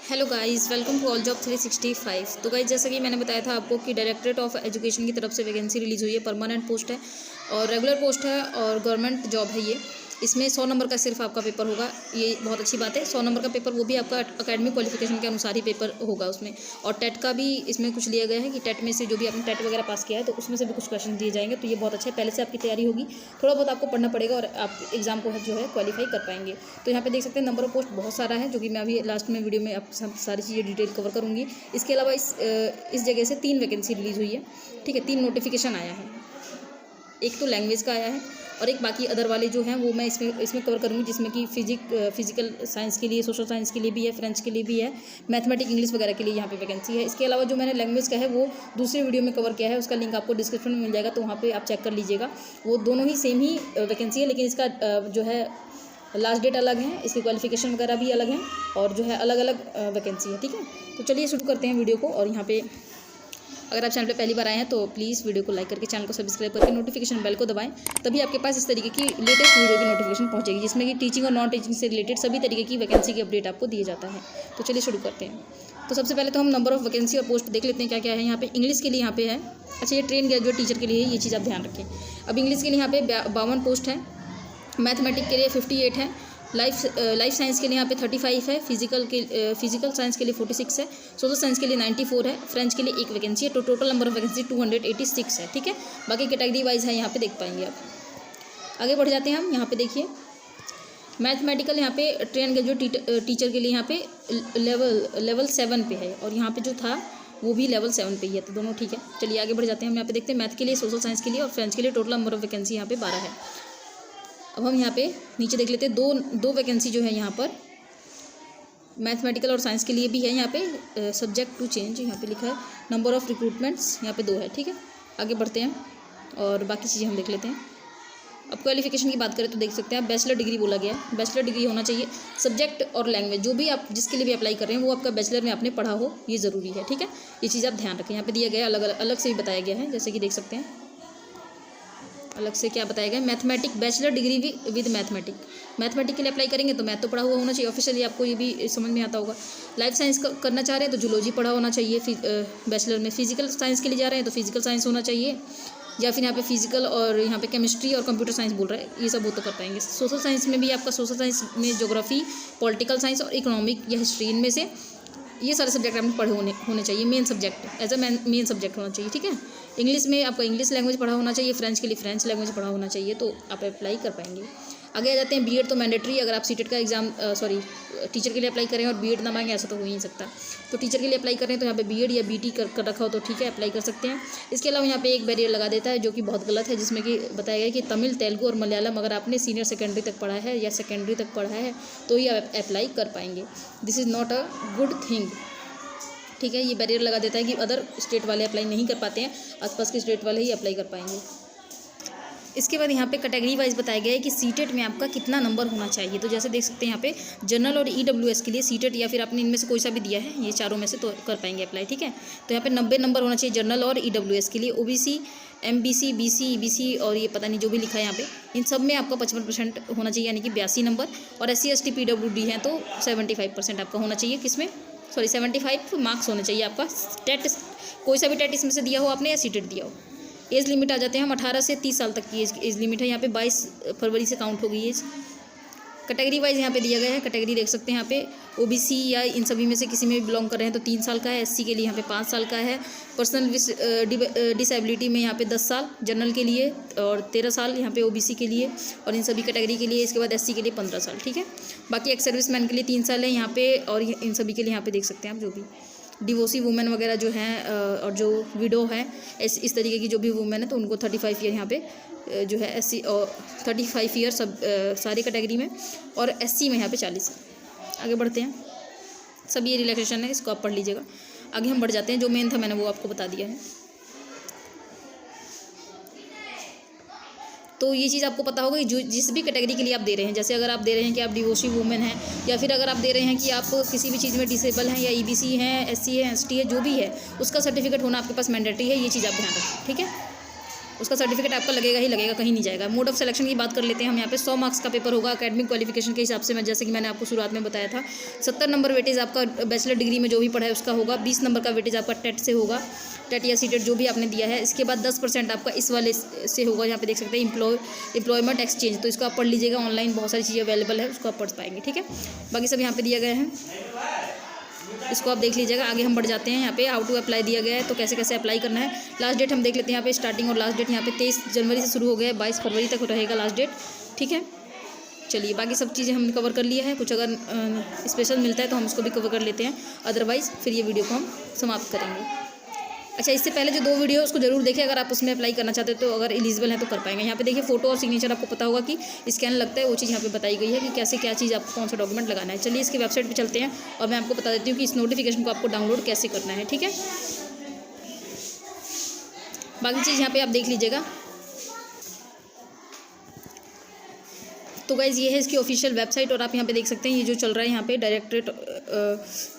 Hello guys, welcome to all job 365। तो guys, जैसा कि मैंने बताया था आपको कि डायरेक्टरेट ऑफ एजुकेशन की तरफ से वैकेंसी रिलीज़ हुई है। परमानेंट पोस्ट है और रेगुलर पोस्ट है और गवर्नमेंट जॉब है ये। इसमें 100 नंबर का सिर्फ आपका पेपर होगा। ये बहुत अच्छी बात है। 100 नंबर का पेपर, वो भी आपका अकेडमिक क्वालिफिकेशन के अनुसार ही पेपर होगा उसमें। और टेट का भी इसमें कुछ लिया गया है कि टेट में से जो भी आपने टेट वगैरह पास किया है तो उसमें से भी कुछ क्वेश्चन दिए जाएंगे। तो ये बहुत अच्छा है, पहले से आपकी तैयारी होगी। थोड़ा बहुत आपको पढ़ना पड़ेगा और आप एग्जाम को जो है क्वालिफाई कर पाएंगे। तो यहाँ पे देख सकते हैं नंबर ऑफ पोस्ट बहुत सारा है, जो कि मैं अभी लास्ट में वीडियो में आप सारी चीज़ें डिटेल कवर करूँगी। इसके अलावा इस जगह से 3 वैकेंसी रिलीज़ हुई है। ठीक है, 3 नोटिफिकेशन आया है। एक तो लैंग्वेज का आया है और एक बाकी अदर वाले जो हैं वो मैं इसमें कवर करूँगी, जिसमें कि फिजिकल साइंस के लिए, सोशल साइंस के लिए भी है, फ्रेंच के लिए भी है, मैथमेटिक इंग्लिश वगैरह के लिए यहाँ पे वैकेंसी है। इसके अलावा जो मैंने लैंग्वेज का है वो दूसरे वीडियो में कवर किया है, उसका लिंक आपको डिस्क्रिप्शन में मिल जाएगा, तो वहाँ पर आप चेक कर लीजिएगा। वो दोनों ही सेम ही वैकेंसी है, लेकिन इसका जो है लास्ट डेट अलग है, इसकी क्वालिफिकेशन वगैरह भी अलग है और जो है अलग अलग वैकेंसी है। ठीक है, तो चलिए शुरू करते हैं वीडियो को। और यहाँ पे अगर आप चैनल पे पहली बार आए हैं तो प्लीज़ वीडियो को लाइक करके चैनल को सब्सक्राइब करके नोटिफिकेशन बेल को दबाएं, तभी आपके पास इस तरीके की लेटेस्ट वीडियो की नोटिफिकेशन पहुंचेगी, जिसमें कि टीचिंग और नॉन टीचिंग से रिलेटेड सभी तरीके की वैकेंसी की अपडेट आपको दिया जाता है। तो चलिए शुरू करते हैं। तो सबसे पहले तो हम नंबर ऑफ़ वैकेंसी और पोस्ट देख लेते हैं क्या क्या है। यहाँ पे इंग्लिश के लिए यहाँ पे है, अच्छा ये ट्रेन ग्रेजुएट टीचर के लिए है, ये चीज़ आप ध्यान रखें। अब इंग्लिश के लिए यहाँ पे 52 पोस्ट है, मैथमेटिक के लिए 58 है, लाइफ साइंस के लिए यहाँ पे 35 है, फिजिकल साइंस के लिए 46 है, सोशल साइंस के लिए 94 है, फ्रेंच के लिए 1 वैकेंसी है। तो टोटल नंबर ऑफ वैकेंसी 286 है। ठीक है, बाकी कैटेगरी वाइज है, यहाँ पे देख पाएंगे आप। आगे बढ़ जाते हैं हम। यहाँ पे देखिए मैथमेटिकल यहाँ पे ट्रेन ग्रेजुएट टीचर के लिए यहाँ पे लेवल 7 पे है और यहाँ पे जो था वो भी लेवल 7 पे ही है, तो दोनों ठीक है। चलिए आगे बढ़ जाते हैं हम। यहाँ पे देखते हैं मैथ के लिए, सोशल साइंस के लिए और फ्रेंच के लिए टोटल नंबर ऑफ वैकेंसी यहाँ पे 12 है। अब हम यहाँ पे नीचे देख लेते हैं, दो वैकेंसी जो है यहाँ पर मैथमेटिकल और साइंस के लिए भी है। यहाँ पे सब्जेक्ट टू चेंज यहाँ पे लिखा है, नंबर ऑफ़ रिक्रूटमेंट्स यहाँ पे 2 है। ठीक है, आगे बढ़ते हैं और बाकी चीज़ें हम देख लेते हैं। अब क्वालिफिकेशन की बात करें तो देख सकते हैं आप बैचलर डिग्री बोला गया है, बैचलर डिग्री होना चाहिए। सब्जेक्ट और लैंग्वेज जो भी आप जिसके लिए भी अप्लाई कर रहे हैं वो आपका बैचलर में आपने पढ़ा हो, ये ज़रूरी है। ठीक है, ये चीज़ आप ध्यान रखें। यहाँ पे दिया गया अलग से भी बताया गया है, जैसे कि देख सकते हैं अलग से क्या बताया गया है। Mathematic bachelor degree with mathematic के लिए अप्लाई करेंगे तो मैथ तो पढ़ा हुआ होना चाहिए ऑफिशियली, आपको ये भी समझ में आता होगा। लाइफ साइंस करना चाह रहे हैं तो जूलॉजी पढ़ा होना चाहिए बैचलर में। फिजिकल साइंस के लिए जा रहे हैं तो फिजिकल साइंस होना चाहिए, या फिर यहाँ पे फिजिकल और यहाँ पे केमिस्ट्री और कंप्यूटर साइंस बोल रहे हैं, ये सब वो तो कर पाएंगे। सोशल साइंस में भी आपका सोशल साइंस में ज्योग्राफी, पॉलिटिकल साइंस और इकोनॉमिक या हिस्ट्री, इनमें से ये सारे सब्जेक्ट आपने पढ़े होने चाहिए। Main subject as a main subject होना चाहिए। ठीक है, इंग्लिश में आपका इंग्लिश लैंग्वेज पढ़ा होना चाहिए, फ्रेंच के लिए फ्रेंच लैंग्वेज पढ़ा होना चाहिए, तो आप अप्लाई कर पाएंगे। आगे आ जाते हैं। बीएड तो मैंडेटरी, अगर आप सीटेट का एग्जाम टीचर के लिए अप्लाई करें और बीएड ना मांगे ऐसा तो हो ही नहीं सकता। तो टीचर के लिए अप्लाई करें तो यहाँ पे बीएड या बीटी कर रखा हो तो ठीक है, अप्लाई कर सकते हैं। इसके अलावा यहाँ पे एक बैरियर लगा देता है जो कि बहुत गलत है, जिसमें कि बताया गया कि तमिल, तेलुगु और मलयालम अगर आपने सीनियर सेकेंडरी तक पढ़ा है या सेकेंडरी तक पढ़ा है तो ही आप अप्लाई कर पाएंगे। This is not a good thing. ठीक है, ये बैरियर लगा देता है कि अदर स्टेट वाले अप्लाई नहीं कर पाते हैं, आसपास के स्टेट वाले ही अप्लाई कर पाएंगे। इसके बाद यहाँ पे कैटेगरी वाइज बताया गया है कि सीटेट में आपका कितना नंबर होना चाहिए। तो जैसे देख सकते हैं यहाँ पे जनरल और ईडब्ल्यूएस के लिए सीटेट या फिर आपने इनमें से कोई सा भी दिया है, ये चारों में से तो कर पाएंगे अप्लाई। ठीक है, तो यहाँ पे 90 नंबर होना चाहिए जनरल और ईडब्ल्यूएस के लिए। ओबीसी, एमबीसी, बीसी, ईबीसी और ये पता नहीं जो भी लिखा है यहाँ पे, इन सब में आपका 55% होना चाहिए, यानी कि 82 नंबर। और SC ST PWD हैं तो 75% आपका होना चाहिए। किसमें 75 मार्क्स होने चाहिए आपका। टेट कोई सा भी टेट इसमें से दिया हो आपने या सीटेट दिया हो। एज लिमिट आ जाते हैं हम 18 से 30 साल तक की एज लिमिट है। यहाँ पे 22 फरवरी से काउंट हो गई एज। कैटेगरी वाइज यहाँ पे दिया गया है, कैटेगरी देख सकते हैं यहाँ पे। ओबीसी या इन सभी में से किसी में भी बिलोंग कर रहे हैं तो 3 साल का है। SC के लिए यहाँ पे 5 साल का है। पर्सनल डिसेबिलिटी में यहाँ पे 10 साल जनरल के लिए और 13 साल यहाँ पे ओबीसी के लिए और इन सभी कैटेगरी के लिए। इसके बाद SC के लिए 15 साल। ठीक है, बाकी एक्स सर्विसमैन के लिए 3 साल है यहाँ पे और इन सभी के लिए यहाँ पे देख सकते हैं आप जो भी डिवोर्सी वुमेन वगैरह जो हैं और जो विडो है इस तरीके की जो भी वुमेन है तो उनको 35 ईयर यहाँ पे जो है SC और 35 ईयर सब सारी कैटेगरी में और SC में यहाँ पे 40। आगे बढ़ते हैं, सब ये रिलैक्सेशन है, इसको आप पढ़ लीजिएगा। आगे हम बढ़ जाते हैं, जो मेन था मैंने वो आपको बता दिया है। तो ये चीज़ आपको पता होगा कि जो जिस भी कैटेगरी के लिए आप दे रहे हैं, जैसे अगर आप दे रहे हैं कि आप डिवोर्सी वुमेन हैं या फिर अगर आप दे रहे हैं कि आप किसी भी चीज़ में डिसेबल हैं या EBC हैं, SC है, ST है, जो भी है उसका सर्टिफिकेट होना आपके पास मैंडेटरी है। ये चीज़ आप ध्यान रखें। ठीक है, उसका सर्टिफिकेट आपका लगेगा ही लगेगा, कहीं नहीं जाएगा। मोड ऑफ सिलेक्शन की बात कर लेते हैं हम यहाँ पे। 100 मार्क्स का पेपर होगा एकेडमिक क्वालिफिकेशन के हिसाब से, मैं जैसे कि मैंने आपको शुरुआत में बताया था। 70 नंबर वेटेज आपका बैचलर डिग्री में जो भी पढ़ा है उसका होगा। 20 नंबर का वेटेज आपका टेट से होगा, टेट या सीटेट जो भी आपने दिया है। इसके बाद 10% आपका इस वाले से होगा, यहाँ पे देख सकते हैं एम्प्लॉयमेंट एक्सचेंज, तो इसको आप पढ़ लीजिएगा, ऑनलाइन बहुत सारी चीज़ें अवेलेबल है, उसको आप पढ़ पाएंगे, ठीक है। बाकी सब यहाँ पे दिया गया है, इसको आप देख लीजिएगा। आगे हम बढ़ जाते हैं, यहाँ पे हाउ टू अप्लाई दिया गया है, तो कैसे कैसे अप्लाई करना है। लास्ट डेट हम देख लेते हैं यहाँ पे, स्टार्टिंग और लास्ट डेट यहाँ पे 23 जनवरी से शुरू हो गया है, 22 फरवरी तक रहेगा लास्ट डेट, ठीक है। चलिए बाकी सब चीज़ें हमने कवर कर लिया है। कुछ अगर स्पेशल मिलता है तो हम उसको भी कवर कर लेते हैं, अदरवाइज़ फिर ये वीडियो को हम समाप्त करेंगे। अच्छा, इससे पहले जो 2 वीडियो उसको जरूर देखें अगर आप उसमें अप्लाई करना चाहते हो, तो अगर एलिजिबल है तो कर पाएंगे। यहाँ पे देखिए फ़ोटो और सिग्नेचर आपको पता होगा कि स्कैन लगता है, वो चीज़ यहाँ पे बताई गई है कि कैसे क्या चीज़ आपको कौन सा डॉक्यूमेंट लगाना है। चलिए इसकी वेबसाइट पे चलते हैं और मैं आपको बता देती हूँ कि इस नोटिफिकेशन को आपको डाउनलोड कैसे करना है, ठीक है। बाकी चीज़ यहाँ पर आप देख लीजिएगा। तो गाइज़ ये है इसकी ऑफिशियल वेबसाइट, और आप यहाँ पे देख सकते हैं ये जो चल रहा है यहाँ पे directorate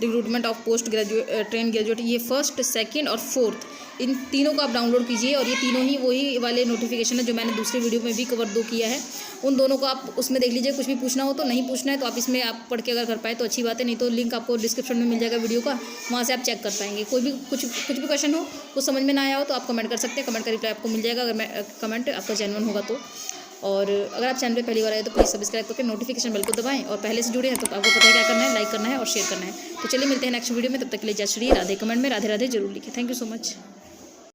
recruitment of post graduate train graduate, ये 1st, 2nd और 4th, इन तीनों को आप डाउनलोड कीजिए। और ये तीनों ही वही वाले नोटिफिकेशन है जो मैंने दूसरे वीडियो में भी कवर 2 किया है, उन दोनों को आप उसमें देख लीजिए। कुछ भी पूछना हो तो, नहीं पूछना है तो आप इसमें आप पढ़ के अगर कर पाए तो अच्छी बात है, नहीं तो लिंक आपको डिस्क्रिप्शन में मिल जाएगा वीडियो का, वहाँ से आप चेक कर पाएंगे। कोई भी कुछ भी क्वेश्चन हो, कुछ समझ में ना आया हो तो आप कमेंट कर सकते हैं, कमेंट का रिप्लाई आपको मिल जाएगा अगर कमेंट आपका जेन्युइन होगा तो। और अगर आप चैनल पे पहली बार आए तो प्लीज़ सब्सक्राइब करके नोटिफिकेशन बेल को दबाएं, और पहले से जुड़े हैं तो आपको पता है क्या करना है, लाइक करना है और शेयर करना है। तो चलिए मिलते हैं नेक्स्ट वीडियो में, तब तक के लिए जय श्री राधे। कमेंट में राधे राधे जरूर लिखें। Thank you so much.